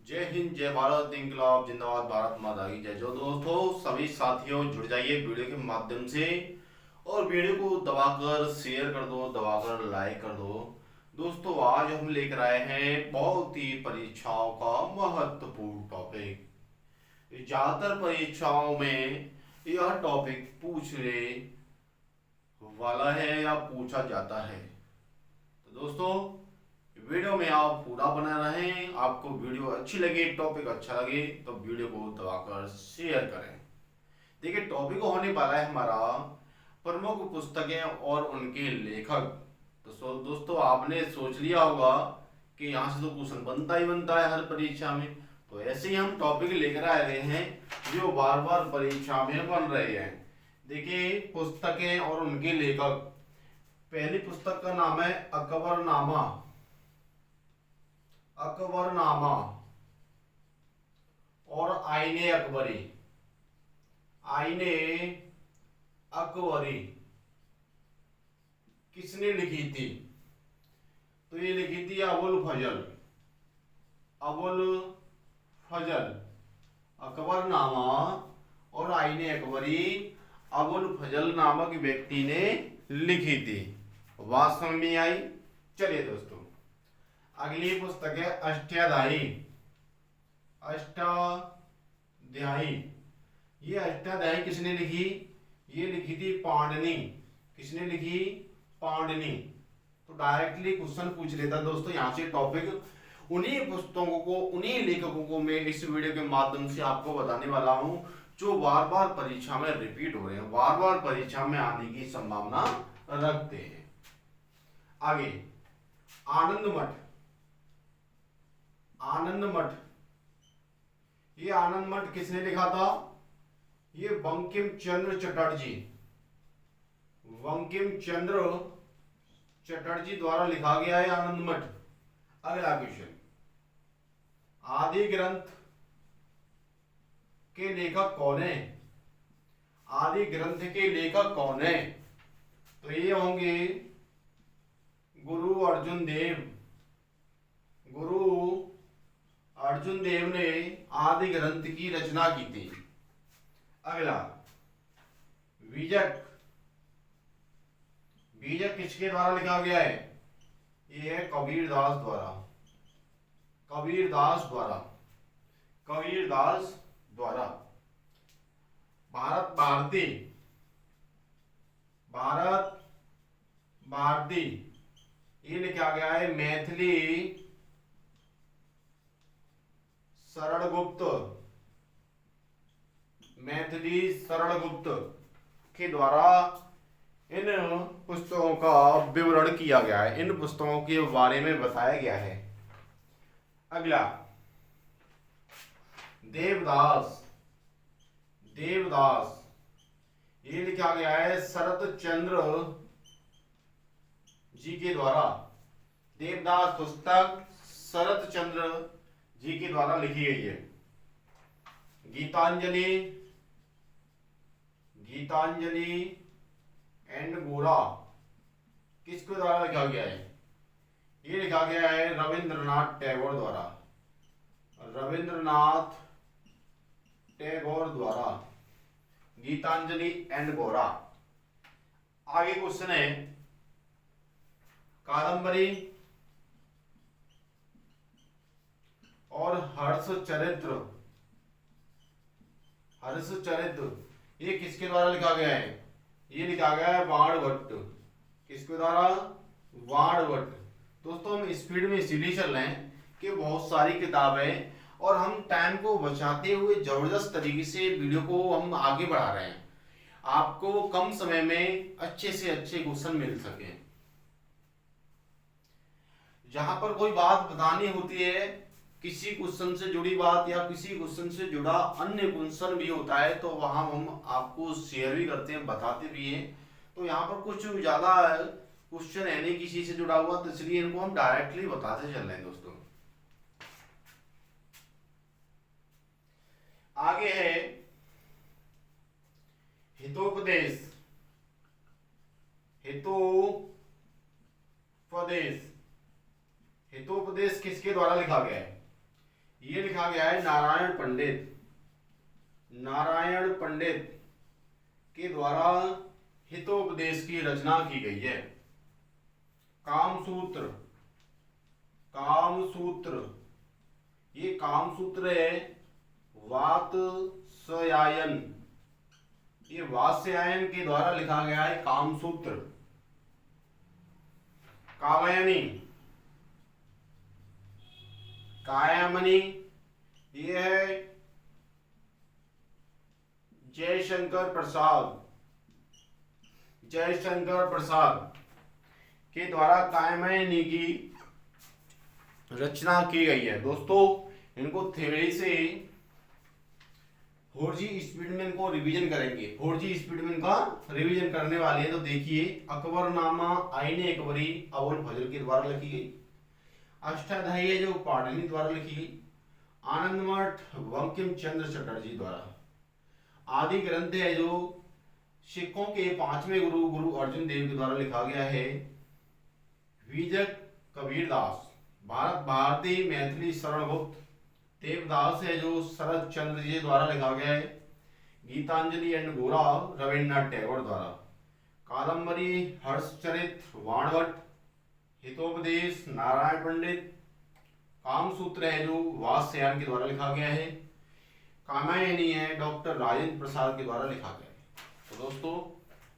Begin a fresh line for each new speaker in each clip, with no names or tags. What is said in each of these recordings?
जय हिंद, जय भारत, इंकलाब जिंदाबाद, भारत माता की जय। जो दोस्तों सभी साथियों जुड़ जाइए वीडियो के माध्यम से और वीडियो को दबाकर शेयर कर दो, दबाकर लाइक कर दो। दोस्तों आज हम लेकर आए हैं बहुत ही परीक्षाओं का महत्वपूर्ण टॉपिक। ज्यादातर परीक्षाओं में यह टॉपिक पूछने वाला है या पूछा जाता है। तो दोस्तों वीडियो में आप पूरा बना रहें। आपको वीडियो अच्छी लगे, टॉपिक अच्छा लगे तो वीडियो को दबाकर शेयर करें। देखिए टॉपिक होने वाला है हमारा प्रमुख पुस्तकें और उनके लेखक। तो दोस्तों आपने सोच लिया होगा कि यहाँ से तो क्वेश्चन बनता ही बनता है हर परीक्षा में। तो ऐसे ही हम टॉपिक लेकर आ रहे हैं जो बार बार परीक्षा में बन रहे हैं। देखिए पुस्तकें और उनके लेखक। पहली पुस्तक का नाम है अकबरनामा। अकबरनामा और आईने अकबरी। आईने अकबरी किसने लिखी थी? तो ये लिखी थी अबुल फजल। अबुल फजल। अकबरनामा और आईने अकबरी अबुल फजल नामक व्यक्ति ने लिखी थी। बात समझ में आई? चलिए दोस्तों अगली पुस्तक है अष्टाध्यायी। अष्टाध्यायी। ये अष्टाध्यायी किसने लिखी? ये लिखी थी पाणिनि। किसने लिखी? पाणिनि। तो डायरेक्टली क्वेश्चन पूछ लेता दोस्तों यहाँ से टॉपिक। उन्हीं पुस्तकों को, उन्हीं लेखकों को मैं इस वीडियो के माध्यम से आपको बताने वाला हूं जो बार बार परीक्षा में रिपीट हो रहे हैं, बार बार परीक्षा में आने की संभावना रखते हैं। आगे आनंद मठ। आनंद मठ। ये आनंद मठ किसने लिखा था? ये बंकिम चंद्र चटर्जी। बंकिम चंद्र चटर्जी द्वारा लिखा गया है आनंद मठ। अगला क्वेश्चन, आदि ग्रंथ के लेखक कौन है? आदि ग्रंथ के लेखक कौन है? तो ये होंगे गुरु अर्जुन देव। गुरु अर्जुन देव ने आदि ग्रंथ की रचना की थी। अगला बीजक। बीजक किसके द्वारा लिखा गया है? ये है कबीरदास द्वारा। कबीरदास द्वारा। कबीरदास द्वारा। भारत भारती। भारत भारती ये लिखा गया है मैथिली शरण गुप्त। मैथिली शरण गुप्त के द्वारा इन पुस्तकों का विवरण किया गया है, इन पुस्तकों के बारे में बताया गया है। अगला देवदास। देवदास ये लिखा गया है शरत चंद्र जी के द्वारा। देवदास पुस्तक शरत चंद्र जी के द्वारा लिखी गई है। गीतांजलि। गीतांजलि एंड गोरा किसके द्वारा लिखा गया है? ये लिखा गया है रविंद्रनाथ टैगोर द्वारा। रविंद्रनाथ टैगोर द्वारा गीतांजलि एंड गोरा। आगे क्वेश्चन है कादंबरी और हर्षचरित्र। हर्षचरित्र ये किसके द्वारा लिखा गया है? ये लिखा गया है बाणभट्ट। किसके द्वारा? बाणभट्ट। दोस्तों हम स्पीड में इसीलिए चल रहे हैं कि बहुत सारी किताबें और हम टाइम को बचाते हुए जबरदस्त तरीके से वीडियो को हम आगे बढ़ा रहे हैं, आपको कम समय में अच्छे से अच्छे क्वेश्चन मिल सके। जहां पर कोई बात बतानी होती है, किसी क्वेश्चन से जुड़ी बात या किसी क्वेश्चन से जुड़ा अन्य क्वेश्चन भी होता है, तो वहां हम आपको शेयर भी करते हैं, बताते भी हैं। तो यहाँ पर कुछ ज्यादा क्वेश्चन है नहीं किसी से जुड़ा हुआ, तो इसलिए इनको हम डायरेक्टली बताते चल रहे हैं दोस्तों। आगे है हितोपदेश। हितोपदेश। हितोपदेश किसके द्वारा लिखा गया है? ये लिखा गया है नारायण पंडित, नारायण पंडित के द्वारा हितोपदेश की रचना की गई है। कामसूत्र, कामसूत्र, ये कामसूत्र है। वात्स्यायन, ये वात्स्यायन के द्वारा लिखा गया है कामसूत्र। कामयनी, कायामणि, ये है जयशंकर प्रसाद, जयशंकर प्रसाद के द्वारा कायामणि की रचना की गई है। दोस्तों इनको थ्योरी से 4G स्पीड में इनको रिवीजन करेंगे, 4G स्पीड में इनका रिवीजन करने वाले हैं। तो देखिए, अकबरनामा आईने अकबरी अबुल फजल के द्वारा लिखी गई। अष्टाध्यायी है जो पाटनी द्वारा लिखी गई। आनंद मठ बंकिम चंद्र चटर्जी द्वारा। आदि ग्रंथ है जो सिखों के 5वें गुरु गुरु अर्जुन देव के द्वारा लिखा गया है। विजय कबीरदास, भारत भारती मैथिली शरण गुप्त। देवदास है जो शरद चंद्र जी द्वारा लिखा गया है। गीतांजलि एंड गोरा रविन्द्रनाथ टैगोर द्वारा। कादम्बरी हर्षचरित वाणभट्ट। हितोपदेश नारायण पंडित। कामसूत्र है जो वात्स्यायन के द्वारा लिखा गया है। कामायनी है डॉक्टर राजेंद्र प्रसाद के द्वारा लिखा गया है। तो दोस्तों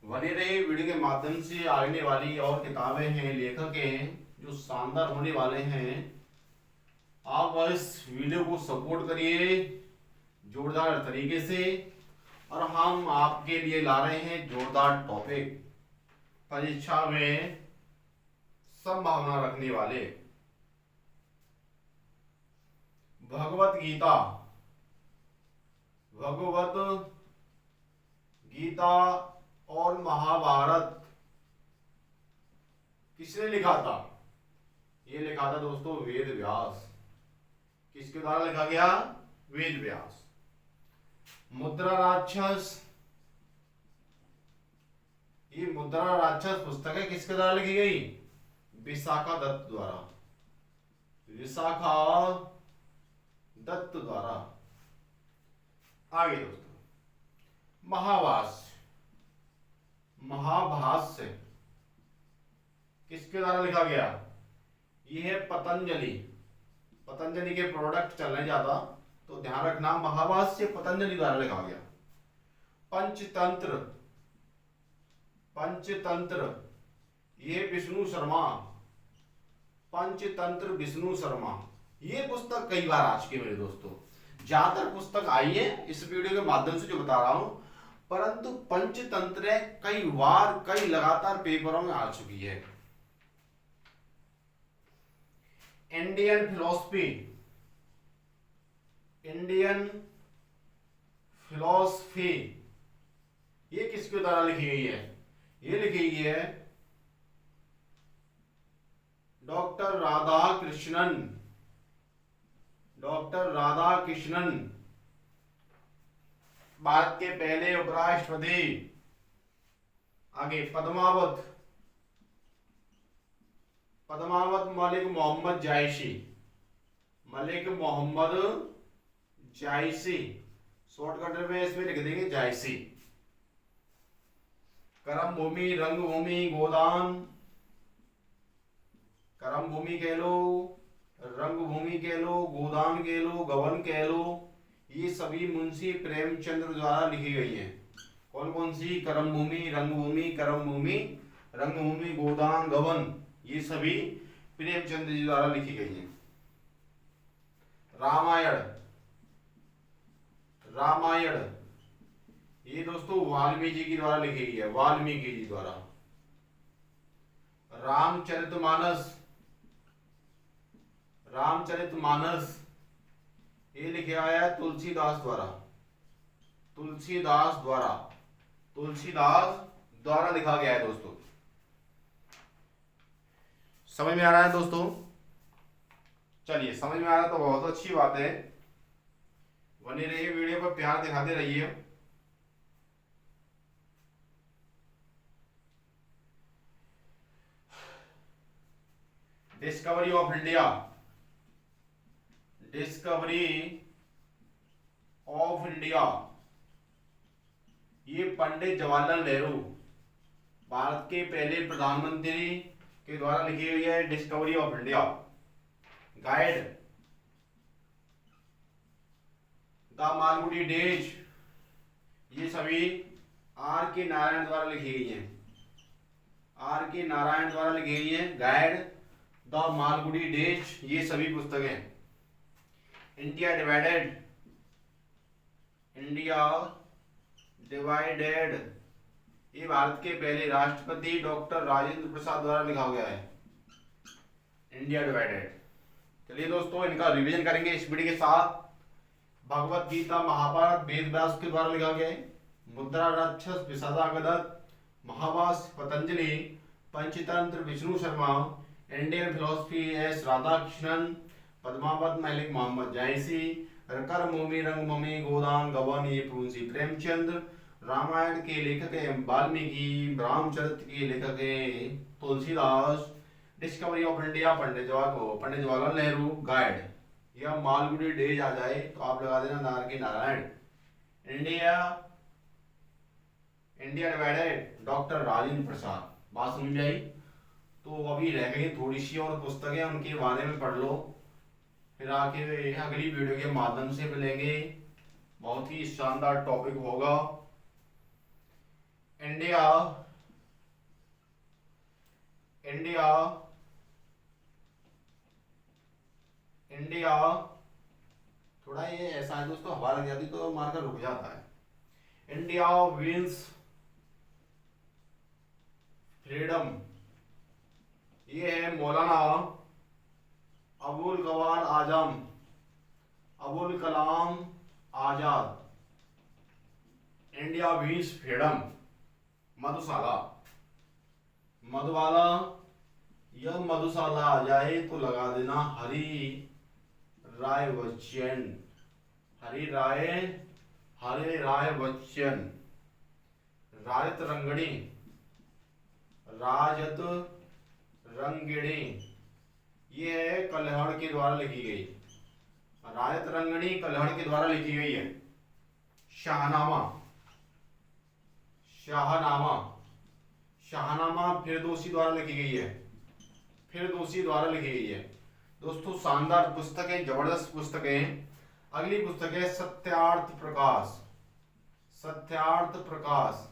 बने रहे वीडियो के माध्यम से, आने वाली और किताबें हैं, लेखक हैं जो शानदार होने वाले हैं। आप इस वीडियो को सपोर्ट करिए जोरदार तरीके से, और हम आपके लिए ला रहे हैं जोरदार टॉपिक, परीक्षा में संभावना रखने वाले। भगवत गीता, भगवत गीता और महाभारत किसने लिखा था? ये लिखा था दोस्तों वेद व्यास। किसके द्वारा लिखा गया? वेद व्यास। मुद्रा राक्षस, ये मुद्रा राक्षस पुस्तक है किसके द्वारा लिखी गई? विशाखा दत्त द्वारा, विशाखा दत्त द्वारा। आगे दोस्तों महाभाष्य, महाभाष्य किसके द्वारा लिखा गया? ये है पतंजलि, पतंजलि के प्रोडक्ट चलने ज्यादा, तो ध्यान रखना महाभाष्य पतंजलि द्वारा लिखा गया। पंचतंत्र, पंचतंत्र ये विष्णु शर्मा, पंचतंत्र विष्णु शर्मा। ये पुस्तक कई बार आ चुकी है मेरे दोस्तों, ज्यादातर पुस्तक आई है इस वीडियो के माध्यम से जो बता रहा हूं, परंतु पंचतंत्र कई बार कई लगातार पेपरों में आ चुकी है। इंडियन फिलॉसफी, इंडियन फिलॉसफी ये किसके द्वारा लिखी गई है? ये लिखी गई है डॉक्टर राधा कृष्णन, डॉक्टर राधा कृष्णन, भारत के पहले उपराष्ट्रपति। आगे पद्मावत, पद्मावत मलिक मोहम्मद जायसी, मलिक मोहम्मद जायसी, शॉर्टकट में इसमें लिख देंगे जायसी। करम भूमि, रंगभूमि, गोदान, करम भूमि कह लो, रंगभूमि कह लो, गोदान कह लो, गबन कह लो, ये सभी मुंशी प्रेमचंद्र द्वारा लिखी गई है। कौन कौन सी? करम भूमि, रंगभूमि, करम भूमि, रंगभूमि, गोदान, गबन, ये सभी प्रेमचंद्र जी द्वारा लिखी गई है। रामायण, रामायण ये दोस्तों वाल्मीकि जी द्वारा लिखी गई है, वाल्मीकि जी द्वारा। रामचरितमानस, रामचरितमानस ये लिखा आया है तुलसीदास द्वारा, तुलसीदास द्वारा, तुलसीदास द्वारा लिखा गया है दोस्तों। समझ में आ रहा है दोस्तों? चलिए समझ में आ रहा तो बहुत अच्छी बात है। बने रहिए, वीडियो पर प्यार दिखाते रहिए। Discovery of India, discovery of India, ये पंडित जवाहरलाल नेहरू, भारत के पहले प्रधानमंत्री के द्वारा लिखी हुई है discovery of India. Guide the Malgudi days, ये सभी आर के नारायण द्वारा लिखी गई है, आर के नारायण द्वारा लिखी गई है। गाइड द मालगुडी डेज, ये सभी पुस्तकें। इंडिया डिवाइडेड, इंडिया डिवाइडेड, ये भारत के पहले राष्ट्रपति डॉक्टर राजेंद्र प्रसाद द्वारा लिखा गया है, इंडिया डिवाइडेड। चलिए दोस्तों, इनका रिवीजन करेंगे इस वीडियो के साथ। भगवत गीता महाभारत वेद व्यास के द्वारा लिखा गया है। Mudrarakshasa Vishakhadatta, Mahabhashya Patanjali, Panchatantra Vishnu Sharma, Indian philosophy S Radhakrishnan, Padmavat Malik Mohammad Jayasi, कर मोमी रंग ममी गोदान गवन ये पूंसी प्रेमचंद, रामायण के लेखक हैं वाल्मीकि, रामचरित्र के लेखक हैं Tulsidas, discovery of India Pandit Jawaharlal Nehru. Guide या मालगुडी डेज आ जाए तो आप लगा देना नार K Narayan. India divided doctor Rajendra Prasad. बात समझ आई? तो अभी रह गई थोड़ी सी और पुस्तकें, उनके बारे में पढ़ लो, फिर आके अगली वीडियो के माध्यम से मिलेंगे। बहुत ही शानदार टॉपिक होगा। इंडिया इंडिया इंडिया थोड़ा ये ऐसा है दोस्तों, हवा लग जाती तो मार्कर रुक जाता है। इंडिया विंस फ्रीडम, ये है Maulana Abul Kalam Azad. India wins freedom, मधुशाला, मधुबाला या मधुशाला आ जाए तो लगा देना हरि राय बच्चन, हरि राय बच्चन। राजत रंगिणी, ये है कल्हड़ के द्वारा लिखी गई, राजत रंगिणी कल्हड़ के द्वारा लिखी गई है। शाहनामा फिरदौसी द्वारा लिखी गई है, फिरदौसी द्वारा लिखी गई है। दोस्तों शानदार पुस्तकें, जबरदस्त पुस्तकें। अगली पुस्तक है सत्यार्थ प्रकाश,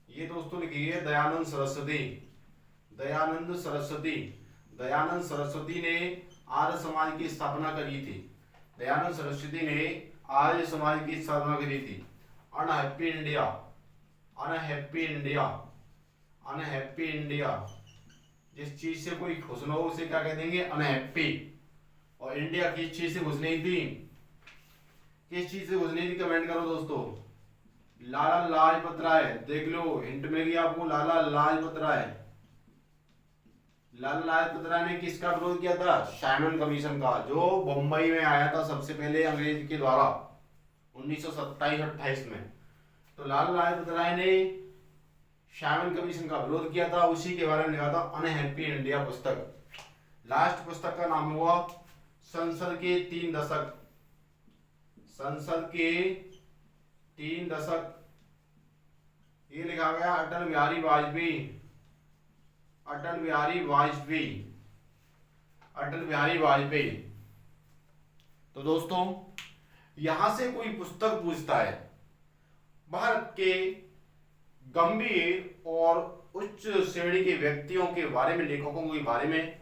ये दोस्तों लिखी है दयानंद सरस्वती ने आर्य समाज की स्थापना करी थी। दयानंद सरस्वती ने आर्य समाज की स्थापना करी थी। अनहैप्पी इंडिया, जिस चीज से कोई खुश न हो उसे क्या कह देंगे? अनहैप्पी। और इंडिया किस चीज से खुश नहीं थी? कमेंट करो दोस्तों। लाला लाजपत राय, देख लो हिंट में भी आपको लाला लाजपत राय ने किसका विरोध किया था? साइमन कमीशन का, जो बम्बई में आया था सबसे पहले अंग्रेज के द्वारा 1927-28 में। तो लाला लाजपत राय ने साइमन कमीशन का विरोध किया था, उसी के बारे में लिखा था अनहैप्पी इंडिया पुस्तक। लास्ट पुस्तक का नाम हुआ संसद के 3 दशक। ये लिखा गया अटल बिहारी वाजपेयी। तो दोस्तों यहां से कोई पुस्तक पूछता है भारत के गंभीर और उच्च श्रेणी के व्यक्तियों के बारे में, लेखकों के बारे में,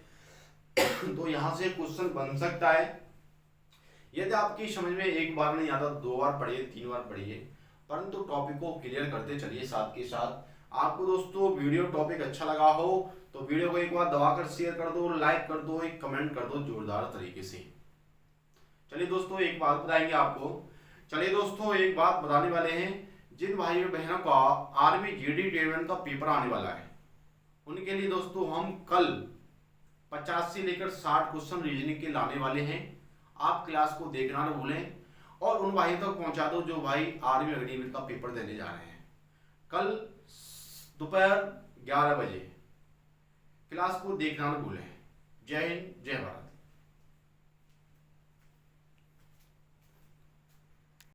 तो यहां से क्वेश्चन बन सकता है। यदि आपकी समझ में एक बार नहीं आता 2 बार पढ़िए, 3 बार पढ़िए, परंतु टॉपिक को क्लियर करते चलिए साथ के साथ। आपको दोस्तों वीडियो टॉपिक अच्छा लगा हो तो वीडियो को एक बार दबाकर शेयर कर दो, लाइक कर दो, एक कमेंट कर दो जोरदार तरीके से। चलिए दोस्तों एक बात बताएंगे आपको। चलिए दोस्तों एक बात बताने वाले हैं, जिन भाइयों बहनों का आर्मी जीडी टेबल का पेपर आने वाला है उनके लिए दोस्तों हम कल 50 से लेकर 60 क्वेश्चन रीजनिंग के लाने वाले हैं। आप क्लास को देखना न भूलें और उन भाइयों तक पहुंचा दो जो भाई आर्मी अग्निवीर का पेपर देने जा रहे हैं। कल दोपहर 11 बजे क्लास को देखना न भूलें। जय हिंद, जय भारत।